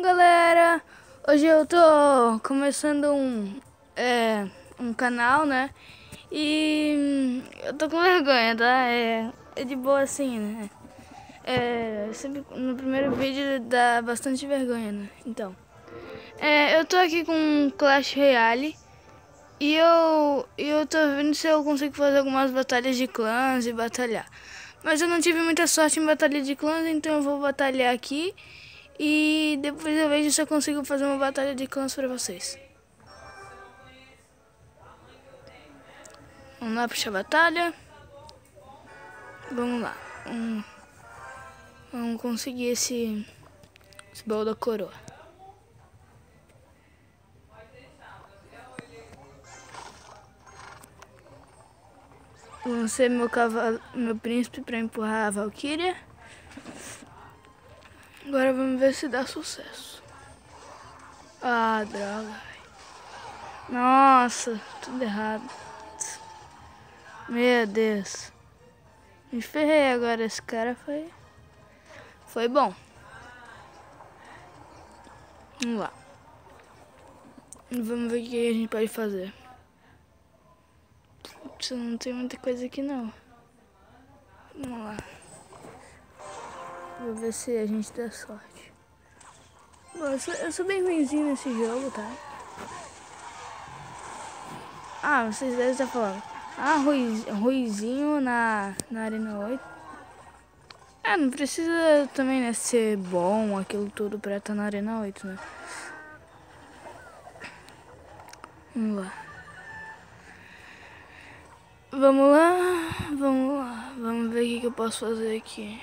Bom, galera, hoje eu tô começando um canal, né? E eu tô com vergonha, tá? É de boa assim, né? Sempre no primeiro vídeo dá bastante vergonha, né? Então, eu tô aqui com Clash Royale e eu tô vendo se eu consigo fazer algumas batalhas de clãs e batalhar. Mas eu não tive muita sorte em batalha de clãs, então eu vou batalhar aqui. E depois eu vejo se eu consigo fazer uma batalha de clãs pra vocês. Vamos lá puxar a batalha. Vamos lá. Vamos conseguir esse baú da coroa. Lancei meu príncipe pra empurrar a Valkyria. Agora vamos ver se dá sucesso. Ah, droga. Nossa, tudo errado. Meu Deus. Me ferrei agora, esse cara foi bom. Vamos lá. Vamos ver o que a gente pode fazer. Putz, não tem muita coisa aqui não. Vamos lá. Vou ver se a gente dá sorte. Bom, eu sou bem ruimzinho nesse jogo, tá? Ah, vocês devem estar falando. Ah, ruizinho na Arena 8. Não precisa também, né, ser bom aquilo tudo pra estar na Arena 8, né? Vamos lá. Vamos lá, vamos lá. Vamos ver o que eu posso fazer aqui.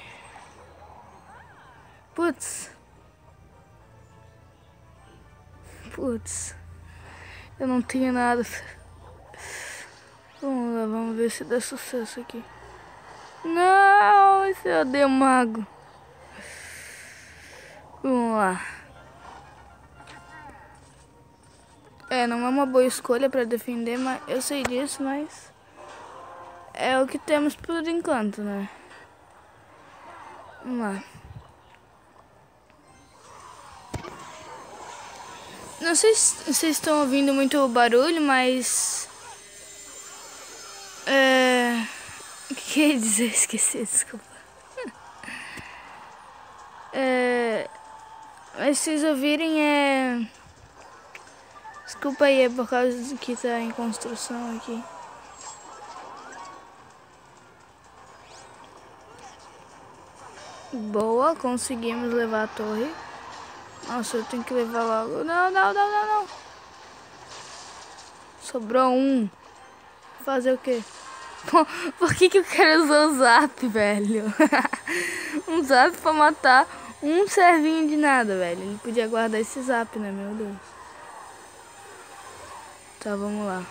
Putz, eu não tenho nada. Vamos lá, vamos ver se dá sucesso aqui. Não, esse eu dei mago. Vamos lá. Não é uma boa escolha pra defender, mas eu sei disso, mas é o que temos por enquanto, né? Vamos lá. Não sei se vocês estão ouvindo muito barulho, mas... O que eu ia dizer? Esqueci, desculpa. Mas se vocês ouvirem, desculpa aí, é por causa do que tá em construção aqui. Boa, conseguimos levar a torre. Nossa, eu tenho que levar logo. Não. Sobrou um. Fazer o quê? Por que eu quero usar o zap, velho? Um zap pra matar um servinho de nada, velho. Ele podia guardar esse zap, né? Meu Deus. Tá, vamos lá.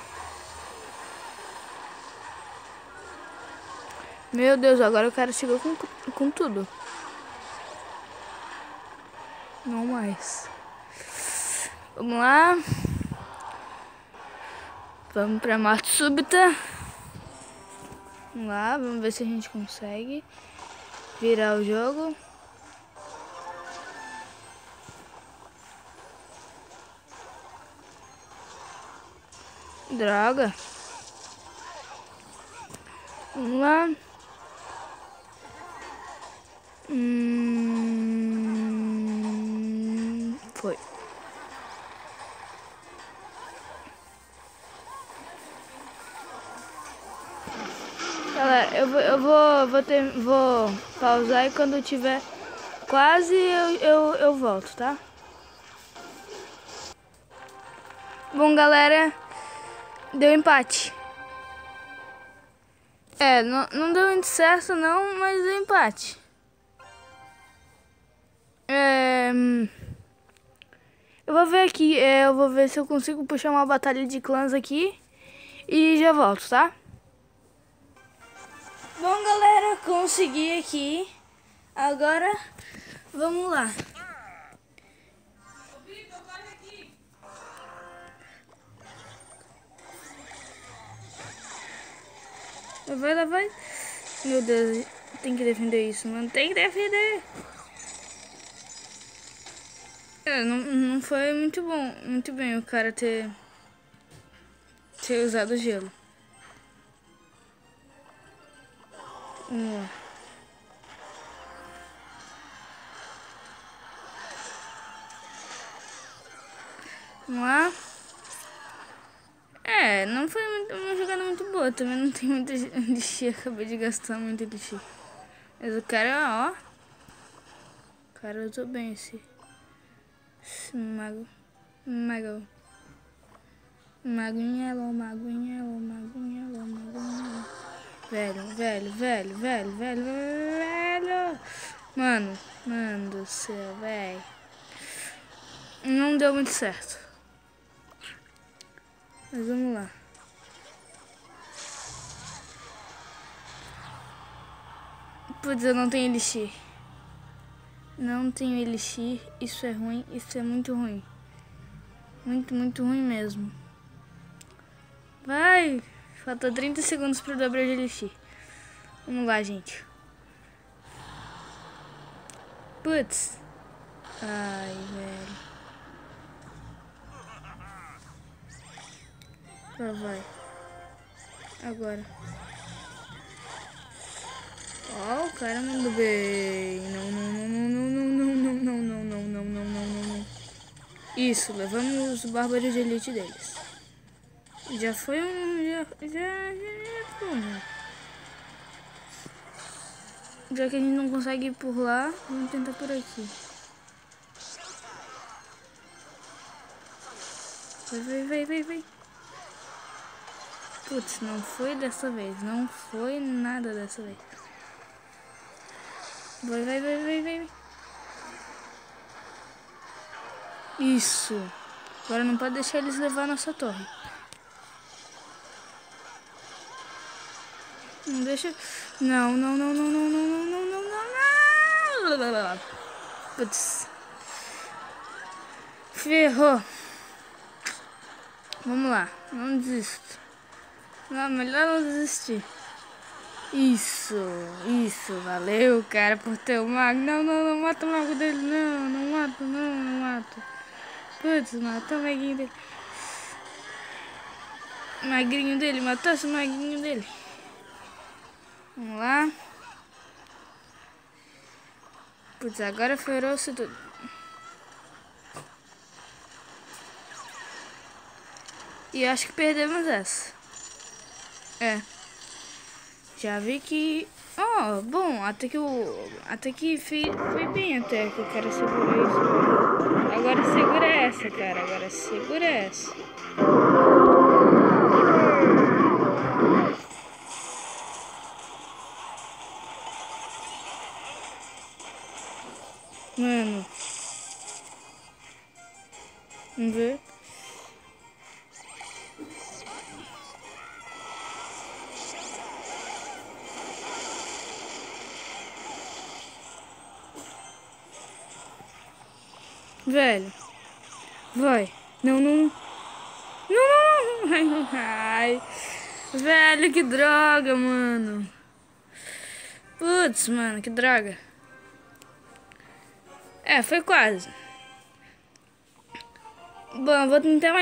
Meu Deus, agora o cara chegou com tudo. Não mais. Vamos lá. Vamos pra morte súbita. Vamos lá, vamos ver se a gente consegue virar o jogo. Droga. Vamos lá. Foi. Galera, vou pausar e quando tiver quase eu volto, tá? Bom, galera, deu empate. Não deu muito certo não, mas deu empate. Eu vou ver aqui, eu vou ver se eu consigo puxar uma batalha de clãs aqui e já volto, tá? Bom, galera, consegui aqui. Agora, vamos lá. Vai. Meu Deus, tem que defender isso, mano. Tem que defender. Não foi muito bem o cara ter usado gelo. Vamos lá. Vamos lá. Não foi uma jogada muito boa. Também não tem muita elixir. Acabei de gastar muito elixir. Mas o cara, ó. O cara usou bem esse mago. Mago em yellow. Velho. Mano do céu, velho. Não deu muito certo. Mas vamos lá. Putz, eu não tenho elixir. Não tenho elixir. Isso é ruim. Isso é muito ruim. Muito ruim mesmo. Vai. Falta 30 segundos para dobrar de elixir. Vamos lá, gente. Putz. Ai, velho. Lá vai. Agora. Ó, o cara mandou bem. Não. Isso, levamos os bárbaros de elite deles. Já foi um... Já bom. Já que a gente não consegue ir por lá, vamos tentar por aqui. Vai. Putz, não foi dessa vez. Não foi nada dessa vez. Vai. Isso. Agora não pode deixar eles levar a nossa torre. Não deixa... Não. Putz. Ferrou. Vamos lá. Não desisto. Não, melhor não desistir. Isso. Valeu, cara, por ter o mago. Não mata o mago dele. Não mato. Putz, matou o maguinho dele. Magrinho dele, matou-se o magrinho dele. Vamos lá. Putz, agora ferrou-se tudo. E acho que perdemos essa. Já vi que... bom, até que foi bem até que o cara segurou isso. Agora segura essa, cara. Agora segura essa. Mano. Vamos ver. Velho. Vai. Não. Ai. Velho, que droga, mano. Putz, mano, que droga. Foi quase. Bom, vou tentar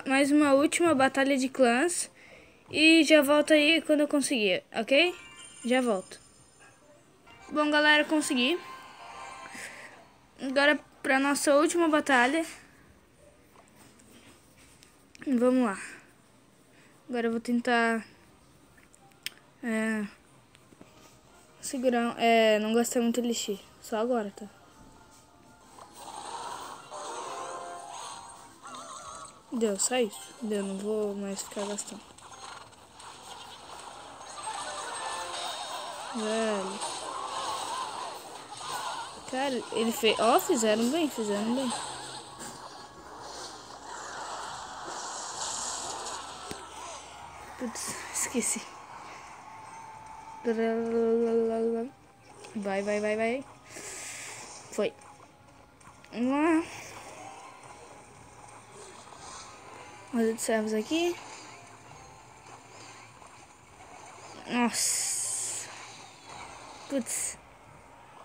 mais uma última batalha de clãs. E já volto aí quando eu conseguir, ok? Já volto. Bom, galera, consegui. Agora pra nossa última batalha. Vamos lá. Agora eu vou tentar segurar, não gastar muito elixir. Só agora, tá? Deu, só isso. Deu, não vou mais ficar gastando. Velho. Cara, ele fez... fizeram bem. Putz, esqueci. Vai. Foi. Vamos lá. Roda de servos aqui. Nossa. Putz.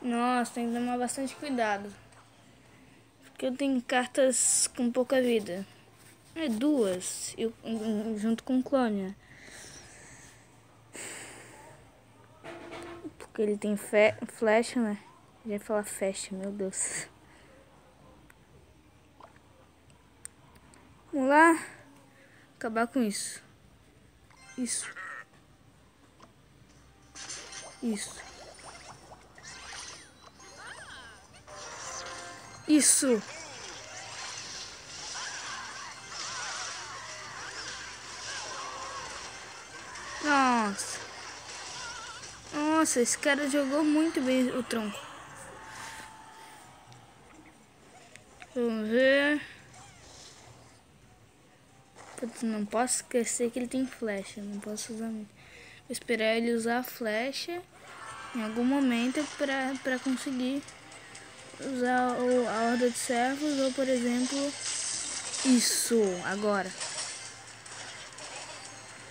Nossa, tem que tomar bastante cuidado. que eu tenho cartas com pouca vida. É 2, junto com o clone, né? Porque ele tem flecha, né? Já ia falar flecha, meu Deus. Vamos lá. Acabar com isso. Isso. Isso. Isso. Nossa. Nossa, esse cara jogou muito bem o tronco. Vamos ver. Putz, não posso esquecer que ele tem flecha. Não posso usar muito. Vou esperar ele usar a flecha em algum momento pra conseguir usar a horda de servos. Ou, por exemplo, isso. Agora.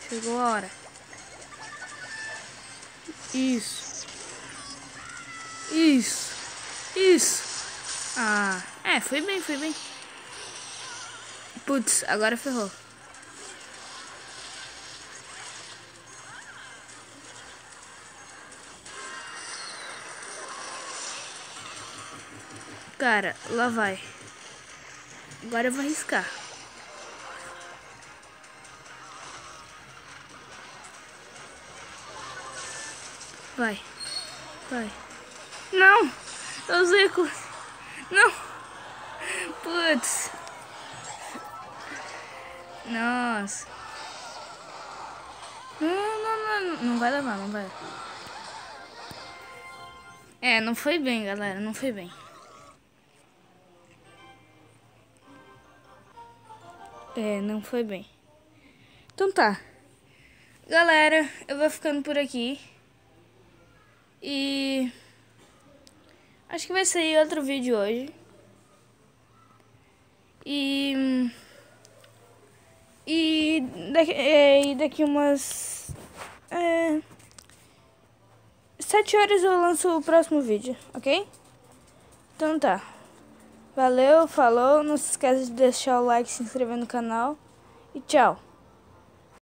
Chegou a hora. Isso. Isso. Isso. Ah, foi bem, foi bem. Putz, agora ferrou. Cara, lá vai. Agora eu vou arriscar. Vai. Vai. Não! Eu usei o... Não! Putz! Nossa! Não vai levar, não vai. Não foi bem, galera, não foi bem. Não foi bem. Então tá. Galera, eu vou ficando por aqui. E... acho que vai sair outro vídeo hoje. E daqui umas 7 horas eu lanço o próximo vídeo, ok? Então tá. Valeu, falou. Não se esqueça de deixar o like, se inscrever no canal. E tchau.